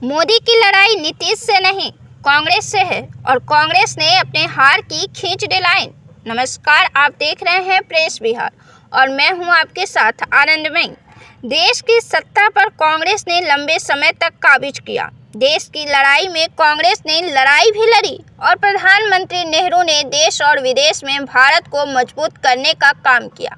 मोदी की लड़ाई नीतीश से नहीं, कांग्रेस से है और कांग्रेस ने अपने हार की खींच दी लाइन। नमस्कार, आप देख रहे हैं प्रेस बिहार और मैं हूं आपके साथ आनंदमयी। देश की सत्ता पर कांग्रेस ने लंबे समय तक काबिज किया। देश की लड़ाई में कांग्रेस ने लड़ाई भी लड़ी और प्रधानमंत्री नेहरू ने देश और विदेश में भारत को मजबूत करने का काम किया।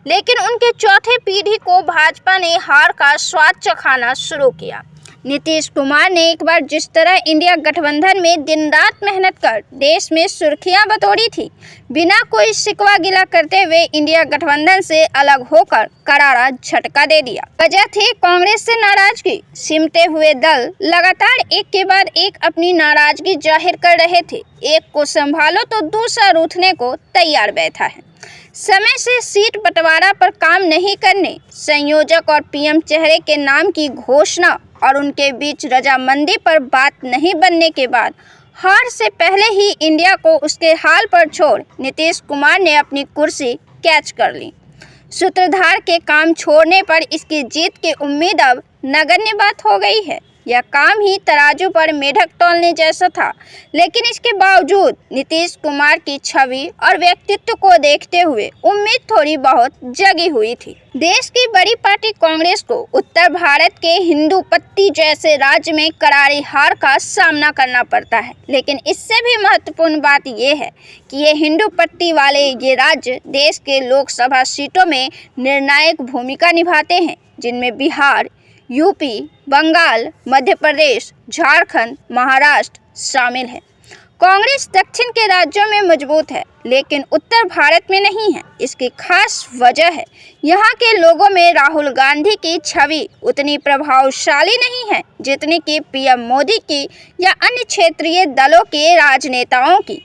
लेकिन उनके चौथे पीढ़ी को भाजपा ने हार का स्वाद चखाना शुरू किया। नीतीश कुमार ने एक बार जिस तरह इंडिया गठबंधन में दिन रात मेहनत कर देश में सुर्खियां बटोरी थी, बिना कोई शिकवा गिला करते हुए इंडिया गठबंधन से अलग होकर करारा झटका दे दिया। वजह थी कांग्रेस से नाराजगी। सिमटे हुए दल लगातार एक के बाद एक अपनी नाराजगी जाहिर कर रहे थे। एक को संभालो तो दूसरा रूठने को तैयार बैठा है। समय से सीट बंटवारा पर काम नहीं करने, संयोजक और पीएम चेहरे के नाम की घोषणा और उनके बीच रजामंदी पर बात नहीं बनने के बाद हार से पहले ही इंडिया को उसके हाल पर छोड़ नीतीश कुमार ने अपनी कुर्सी कैच कर ली। सूत्रधार के काम छोड़ने पर इसकी जीत की उम्मीद अब नगण्य बात हो गई है। यह काम ही तराजू पर मेढक तौलने जैसा था, लेकिन इसके बावजूद नीतीश कुमार की छवि और व्यक्तित्व को देखते हुए उम्मीद थोड़ी बहुत जगी हुई थी। देश की बड़ी पार्टी कांग्रेस को उत्तर भारत के हिंदू पट्टी जैसे राज्य में करारी हार का सामना करना पड़ता है। लेकिन इससे भी महत्वपूर्ण बात यह है कि ये हिंदू पट्टी वाले ये राज्य देश के लोकसभा सीटों में निर्णायक भूमिका निभाते हैं, जिनमें बिहार, यूपी, बंगाल, मध्य प्रदेश, झारखंड, महाराष्ट्र शामिल है। कांग्रेस दक्षिण के राज्यों में मजबूत है, लेकिन उत्तर भारत में नहीं है। इसकी खास वजह है यहाँ के लोगों में राहुल गांधी की छवि उतनी प्रभावशाली नहीं है जितनी कि पीएम मोदी की या अन्य क्षेत्रीय दलों के राजनेताओं की।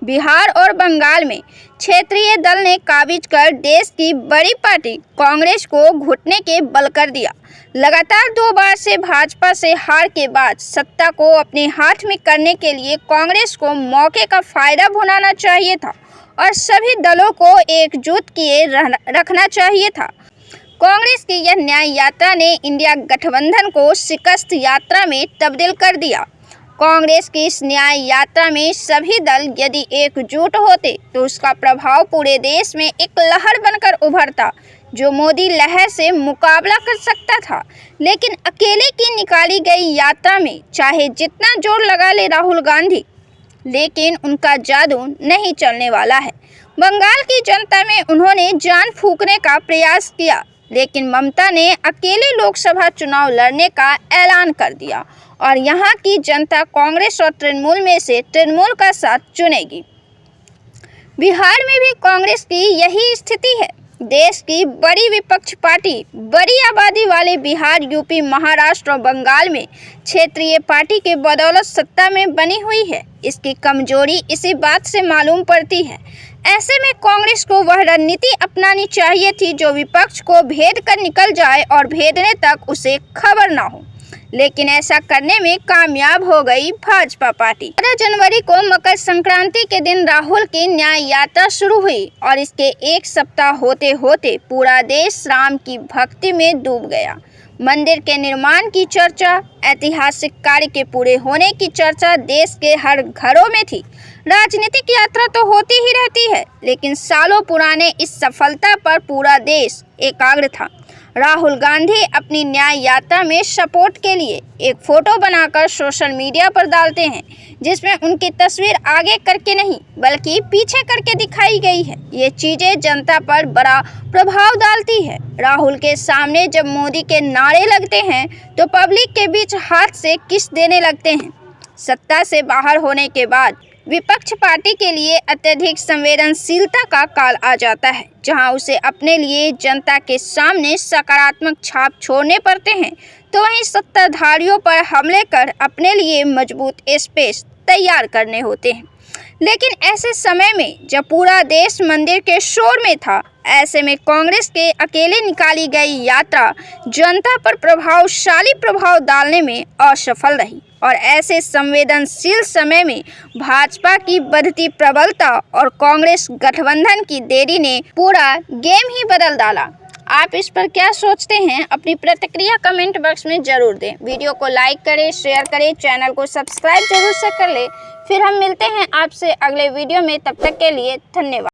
बिहार और बंगाल में क्षेत्रीय दल ने काबिज कर देश की बड़ी पार्टी कांग्रेस को घुटने के बल कर दिया। लगातार 2 बार से भाजपा से हार के बाद सत्ता को अपने हाथ में करने के लिए कांग्रेस को मौके का फायदा उठाना चाहिए था और सभी दलों को एकजुट किए रखना चाहिए था। कांग्रेस की यह न्याय यात्रा ने इंडिया गठबंधन को शिकस्त यात्रा में तब्दील कर दिया। कांग्रेस की इस न्याय यात्रा में सभी दल यदि एकजुट होते तो उसका प्रभाव पूरे देश में एक लहर बनकर उभरता, जो मोदी लहर से मुकाबला कर सकता था। लेकिन अकेले की निकाली गई यात्रा में चाहे जितना जोर लगा ले राहुल गांधी, लेकिन उनका जादू नहीं चलने वाला है। बंगाल की जनता में उन्होंने जान फूंकने का प्रयास किया, लेकिन ममता ने अकेले लोकसभा चुनाव लड़ने का ऐलान कर दिया और यहाँ की जनता कांग्रेस और तृणमूल में से तृणमूल का साथ चुनेगी। बिहार में भी कांग्रेस की यही स्थिति है। देश की बड़ी विपक्ष पार्टी बड़ी आबादी वाले बिहार, यूपी, महाराष्ट्र और बंगाल में क्षेत्रीय पार्टी के बदौलत सत्ता में बनी हुई है। इसकी कमजोरी इसी बात से मालूम पड़ती है। ऐसे में कांग्रेस को वह रणनीति अपनानी चाहिए थी जो विपक्ष को भेद कर निकल जाए और भेदने तक उसे खबर ना हो। लेकिन ऐसा करने में कामयाब हो गई भाजपा पार्टी। 14 जनवरी को मकर संक्रांति के दिन राहुल की न्याय यात्रा शुरू हुई और इसके एक सप्ताह होते होते पूरा देश राम की भक्ति में डूब गया। मंदिर के निर्माण की चर्चा, ऐतिहासिक कार्य के पूरे होने की चर्चा देश के हर घरों में थी। राजनीतिक यात्रा तो होती ही रहती है, लेकिन सालों पुराने इस सफलता पर पूरा देश एकाग्र था। राहुल गांधी अपनी न्याय यात्रा में सपोर्ट के लिए एक फोटो बनाकर सोशल मीडिया पर डालते हैं, जिसमें उनकी तस्वीर आगे करके नहीं बल्कि पीछे करके दिखाई गई है। ये चीजें जनता पर बड़ा प्रभाव डालती है। राहुल के सामने जब मोदी के नारे लगते हैं तो पब्लिक के बीच हाथ से किस देने लगते हैं। सत्ता से बाहर होने के बाद विपक्ष पार्टी के लिए अत्यधिक संवेदनशीलता का काल आ जाता है, जहां उसे अपने लिए जनता के सामने सकारात्मक छाप छोड़ने पड़ते हैं, तो वहीं सत्ताधारियों पर हमले कर अपने लिए मजबूत स्पेस तैयार करने होते हैं। लेकिन ऐसे समय में जब पूरा देश मंदिर के शोर में था, ऐसे में कांग्रेस के अकेले निकाली गई यात्रा जनता पर प्रभावशाली प्रभाव डालने में असफल रही और ऐसे संवेदनशील समय में भाजपा की बढ़ती प्रबलता और कांग्रेस गठबंधन की देरी ने पूरा गेम ही बदल डाला। आप इस पर क्या सोचते हैं? अपनी प्रतिक्रिया कमेंट बॉक्स में जरूर दें। वीडियो को लाइक करें, शेयर करें, चैनल को सब्सक्राइब जरूर से कर लें। फिर हम मिलते हैं आपसे अगले वीडियो में। तब तक के लिए धन्यवाद।